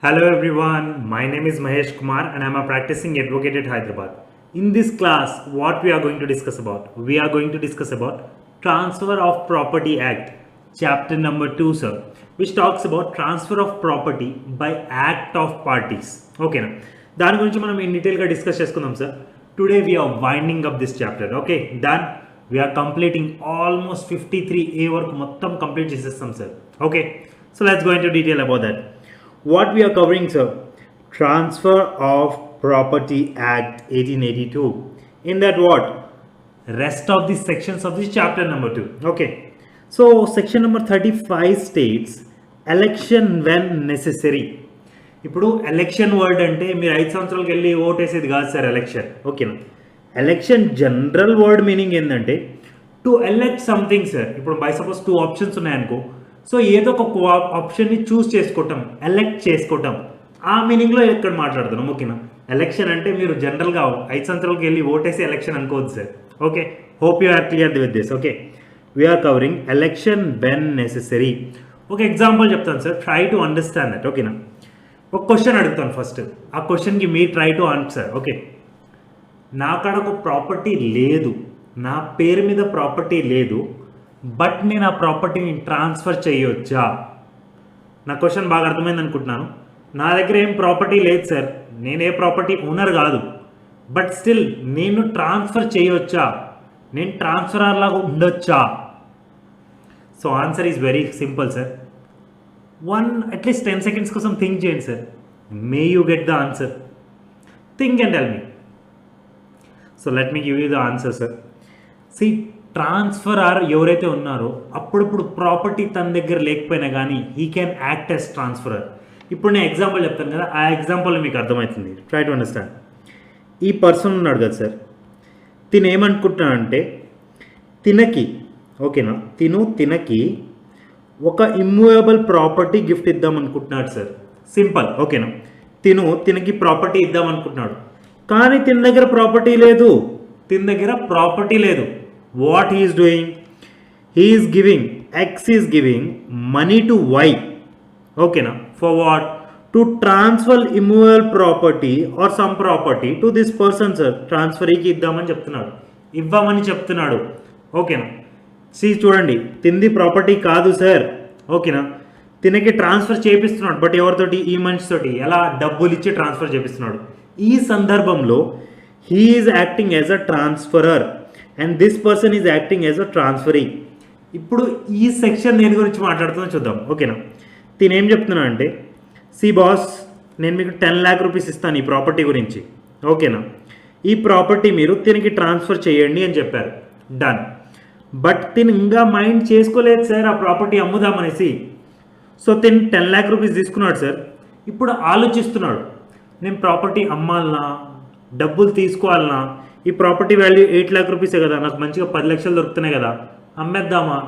Hello everyone, my name is Mahesh Kumar and I am a practicing advocate at Hyderabad. In this class, what we are going to discuss about? We are going to discuss about Transfer of Property Act, chapter number 2 sir, which talks about transfer of property by act of parties. Okay na? దాని గురించి మనం in detail గా discuss చేసుకుందాం sir. Today we are winding up this chapter. Okay, done. We are completing almost 53A వరకు మొత్తం complete చేసేస్తాం sir. Okay, so let's go into detail about that. What we are covering sir, Transfer of Property Act 1882. In that what, rest of the sections of this chapter number 2. Okay, so section number 35 states election when necessary. ఇప్పుడు election word అంటే మీరు 5 సంవత్సరాలకు వెళ్ళి vote వేసేది కాదు sir election. ఓకేనా, election general word meaning ఏంటంటే to elect something sir. ఇప్పుడు బై సపోజ్ 2 ఆప్షన్స్ ఉన్నాయనుకో, సో ఏదో ఒక ఆప్షన్ని చూస్ చేసుకోవటం, ఎలెక్ట్ చేసుకోవటం, ఆ మీనింగ్లో ఇక్కడ మాట్లాడుతున్నాం. ఓకేనా, ఎలక్షన్ అంటే మీరు జనరల్గా 5 సంవత్సరాలకు వెళ్ళి ఓటేసి ఎలక్షన్ అనుకోవద్దు sir. Okay, hope you are clear with this. Okay, we are covering election when necessary. ఒక ఎగ్జాంపుల్ చెప్తాను sir, try to understand that. ఓకేనా, ఒక క్వశ్చన్ అడుగుతాను ఫస్ట్, ఆ క్వశ్చన్కి మీ ట్రై టు ఆన్సర్. ఓకే, నా కాడ ఒక ప్రాపర్టీ లేదు, నా పేరు మీద ప్రాపర్టీ లేదు, బట్ నేను ఆ ప్రాపర్టీని ట్రాన్స్ఫర్ చేయొచ్చా? నా క్వశ్చన్ బాగా అర్థమైంది అనుకుంటున్నాను. నా దగ్గర ఏం ప్రాపర్టీ లేదు సార్, నేను ఏ ప్రాపర్టీ ఓనర్ కాదు, బట్ స్టిల్ నేను ట్రాన్స్ఫర్ చేయొచ్చా, నేను ట్రాన్స్ఫరర్ లాగా ఉండొచ్చా? So answer is very simple sir. At least 10 seconds కోసం థింక్ చేయండి సార్. May you get the answer. Think and tell me. So let me give you the answer sir. See, transferor ఎవరైతే ఉన్నారో అప్పుడప్పుడు ప్రాపర్టీ తన దగ్గర లేకపోయినా కానీ he can act as transferor. ఇప్పుడు నేను ఎగ్జాంపుల్ చెప్తాను కదా, ఆ ఎగ్జాంపుల్ మీకు అర్థమవుతుంది. Try to understand. ఈ పర్సన్ ఉన్నాడు కదా సార్, తిను ఏమనుకుంటున్నాడంటే తినకి, ఓకేనా, తినకి ఒక ఇమ్మూవబుల్ ప్రాపర్టీ గిఫ్ట్ ఇద్దాం అనుకుంటున్నాడు సార్. సింపుల్. ఓకేనా, తినకి ప్రాపర్టీ ఇద్దాం అనుకుంటున్నాడు, కానీ తిన దగ్గర ప్రాపర్టీ లేదు. What he is doing? He is giving, X is giving money to Y. ఓకేనా, for what? To transfer immovable property or some property to this person sir. ట్రాన్స్ఫరీకి ఇద్దామని చెప్తున్నాడు, ఇవ్వమని చెప్తున్నాడు. ఓకేనా, సి చూడండి, తింది ప్రాపర్టీ కాదు సార్. ఓకేనా, తినకి ట్రాన్స్ఫర్ చేపిస్తున్నాడు, బట్ ఎవరితోటి? ఈ మనిషితోటి. ఎలా? డబ్బులు ఇచ్చి ట్రాన్స్ఫర్ చేపిస్తున్నాడు. ఈ సందర్భంలో he is acting as a transferor and this person is acting as a transferee. ఇప్పుడు ఈ సెక్షన్ దేని గురించి మాట్లాడుతుందో చూద్దాం. ఓకేనా, తినేం చెప్తున్నా అంటే, సి బాస్, నేను మీకు 10 lakh rupees ఇస్తాను ఈ ప్రాపర్టీ గురించి. ఓకేనా, ఈ ప్రాపర్టీ మీరు తినకి ట్రాన్స్ఫర్ చేయండి అని చెప్పారు. డన్. బట్ తిను ఇంకా మైండ్ చేసుకోలేదు సార్ ఆ ప్రాపర్టీ అమ్ముదామనేసి. సో తిను 10 lakh rupees తీసుకున్నాడు సార్. ఇప్పుడు ఆలోచిస్తున్నాడు, నేను ప్రాపర్టీ అమ్మాలనా, డబ్బులు తీసుకోవాలనా? ఈ ప్రాపర్టీ వాల్యూ 8 lakh rupees కదా, నాకు మంచిగా 10 లక్షలు దొరుకుతున్నాయి కదా, అమ్మేద్దామా?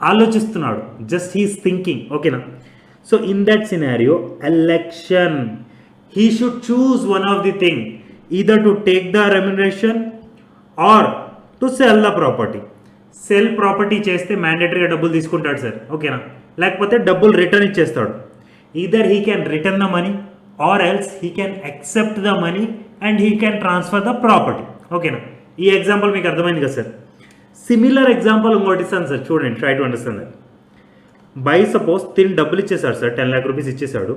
ఆలోచిస్తున్నాడు. Just he's thinking. ఓకేనా, so in that scenario election, he should choose one of the thing, either to take the remuneration or to sell the property. Sell property చేస్తే మ్యాండేటరీగా డబ్బులు తీసుకుంటాడు సార్. ఓకేనా, లేకపోతే డబ్బులు రిటర్న్ ఇచ్చేస్తాడు. Either he can return the money or else he can accept the money and he can transfer the property. ఓకేనా, ఈ ఎగ్జాంపుల్ మీకు అర్థమైంది కదా సార్. సిమిలర్ ఎగ్జాంపుల్ ఇంకోటి ఇస్తాను సార్, చూడండి, try to understand that. By suppose తిని డబ్బులు ఇచ్చేసాడు సార్, 10 lakh rupees ఇచ్చేసాడు.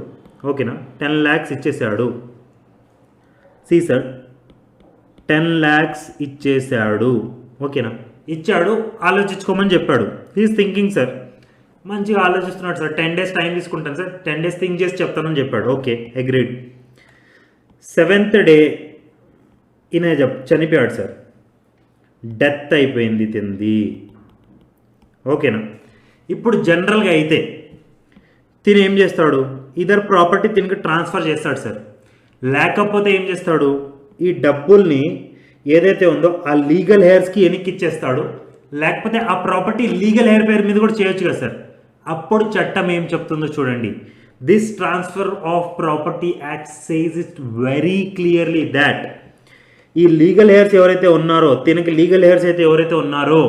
ఓకేనా, 10 lakhs ఇచ్చేసాడు. సి సార్, 10 lakhs ఇచ్చేసాడు. ఓకేనా, ఇచ్చాడు, ఆలోచించుకోమని చెప్పాడు. హీస్ థింకింగ్ సార్, మంచిగా ఆలోచిస్తున్నాడు సార్. 10 days టైం తీసుకుంటాను సార్, 10 days థింక్ చేసి చెప్తానని చెప్పాడు. Okay, agreed. 7th day ఈయన చనిపోయాడు సార్, డెత్ అయిపోయింది తింది. ఓకేనా, ఇప్పుడు జనరల్గా అయితే తిని ఏం చేస్తాడు? ఇదర్ ప్రాపర్టీ తినకి ట్రాన్స్ఫర్ చేస్తాడు సార్, లేకపోతే ఏం చేస్తాడు? ఈ డబ్బుల్ని ఏదైతే ఉందో ఆ లీగల్ హెయిర్స్కి వెనక్కి ఇచ్చేస్తాడు, లేకపోతే ఆ ప్రాపర్టీ లీగల్ హెయిర్ పేరు మీద కూడా చేయొచ్చు కదా సార్. అప్పుడు చట్టం ఏం చెప్తుందో చూడండి. This transfer of property act says it very clearly that ఈ లీగల్ హెయిర్స్ ఎవరైతే ఉన్నారో, తినకి లీగల్ హెయిర్స్ అయితే ఎవరైతే ఉన్నారో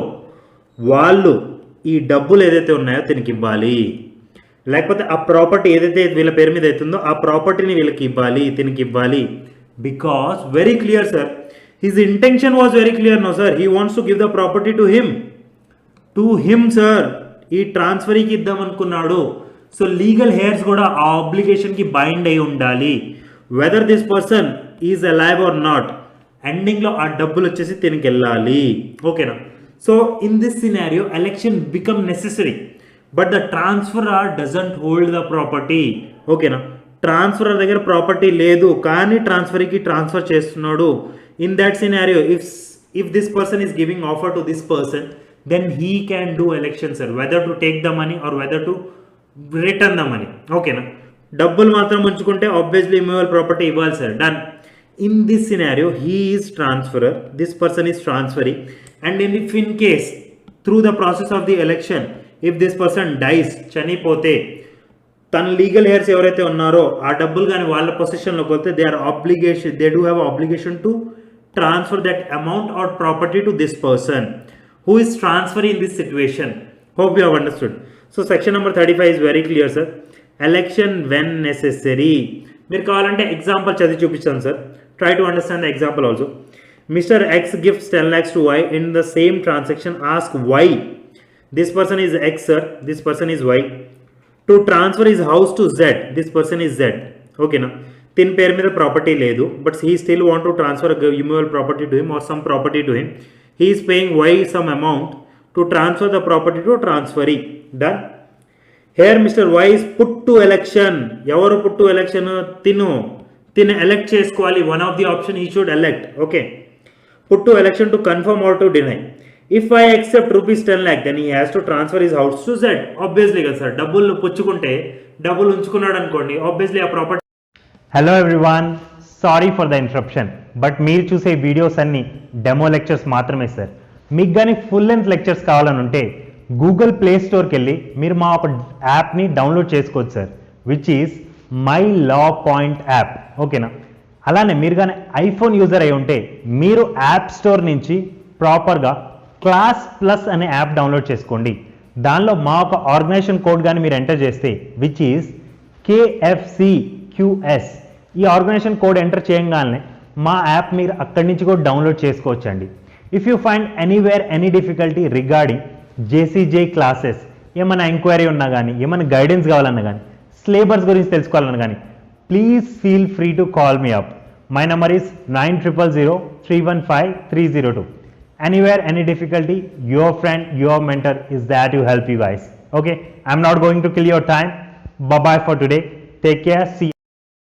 వాళ్ళు ఈ డబ్బులు ఏదైతే ఉన్నాయో తినకి ఇవ్వాలి. లేకపోతే ఆ ప్రాపర్టీ ఏదైతే వీళ్ళ పేరు మీద అవుతుందో ఆ ప్రాపర్టీని వీళ్ళకి ఇవ్వాలి, ఇతనికి ఇవ్వాలి. Because very clear sir, his intention was very clear. No sir, he wants to give the property to him sir. ఈ ట్రాన్స్ఫరీకి ఇద్దాం అనుకున్నాడు. సో లీగల్ హెయిర్స్ కూడా ఆ ఆబ్లిగేషన్కి బైండ్ అయి ఉండాలి, whether this person is alive or not. ఎండింగ్లో ఆ డబ్బులు వచ్చేసి తినికి వెళ్ళాలి. ఓకేనా? So in this scenario election become necessary, but the transferor doesn't hold the property. ఓకేనా? ట్రాన్స్ఫరర్ దగ్గర ప్రాపర్టీ లేదు, కానీ ట్రాన్స్ఫరీకి ట్రాన్స్ఫర్ చేస్తున్నాడు. In that scenario if this person is giving offer to this person, then he can do election sir, whether to take the money or whether to return the money. Okay na, డబ్బులు మాత్రం ఉంచుకుంటే obviously immovable property ఇవ్వాలి sir. Done. In this scenario he is transferor, this person is transferee, and if in case through the process of the election if this person dies, చనిపోతే తన legal hairs ఎవరైతే ఉన్నారో ఆ డబ్బులు కానీ వాళ్ళ పొజిషన్లోకి వస్తే they do have obligation to transfer that amount are property to this person who is transferring in this situation. Hope you have understood. So section number 35 is very clear sir. Election when necessary. మీరు కావాలంటే example చదివి చూపించాను sir. Try to understand the example also. Mr. X gives 10 lakhs to Y in the same transaction. Ask why. This person is X sir, this person is Y. To transfer his house to Z, this person is Z. Okay na, తిన్ పేరు మీద property లేదు, but he still want to transfer immovable property to him or some property to him. He is paying Y some amount to transfer the property to transferee. Done. Here Mr. Y is put to election. Evaru put to election? Tinu elect chesukovali. One of the option he should elect. Okay. Put to election to confirm or to deny. If I accept rupees 10 lakh, then he has to transfer his house to Z. Obviously కదా sir, డబ్బులు పుచ్చుకుంటే డబ్బులు ఉంచుకున్నాడు అనుకోండి, obviously ఆ property. Hello everyone, sorry for the interruption, but మీరు చూసే videos అన్నీ demo lectures మాత్రమే సార్. మీకు కానీ ఫుల్ లెంత్ లెక్చర్స్ కావాలని ఉంటే గూగుల్ ప్లే స్టోర్కి వెళ్ళి మీరు మా ఒక యాప్ని డౌన్లోడ్ చేసుకోవచ్చు sir, which is my law point app. ఓకేనా? అలానే మీరు కానీ ఐఫోన్ యూజర్ అయి ఉంటే మీరు యాప్ స్టోర్ నుంచి ప్రాపర్గా క్లాస్ ప్లస్ అనే యాప్ డౌన్లోడ్ చేసుకోండి. దానిలో మా ఒక ఆర్గనైజేషన్ కోడ్ కానీ మీరు ఎంటర్ చేస్తే, విచ్ ఈజ్ KFCQS, ఈ ఆర్గనైజేషన్ కోడ్ ఎంటర్ చేయగానే మా యాప్ మీరు అక్కడి నుంచి కూడా డౌన్లోడ్ చేసుకోవచ్చండి. If you find anywhere any difficulty regarding JCJ classes, ఏమైనా ఎంక్వైరీ ఉన్నా కానీ, ఏమైనా గైడెన్స్ కావాలన్నా కానీ, సిలబస్ గురించి తెలుసుకోవాలన్నా కానీ, please feel free to call me up. My number is 9000315302. Anywhere, any difficulty, your friend, your mentor is there to help you guys. Okay, I'm not going to kill your time. Bye bye for today. Take care. See you.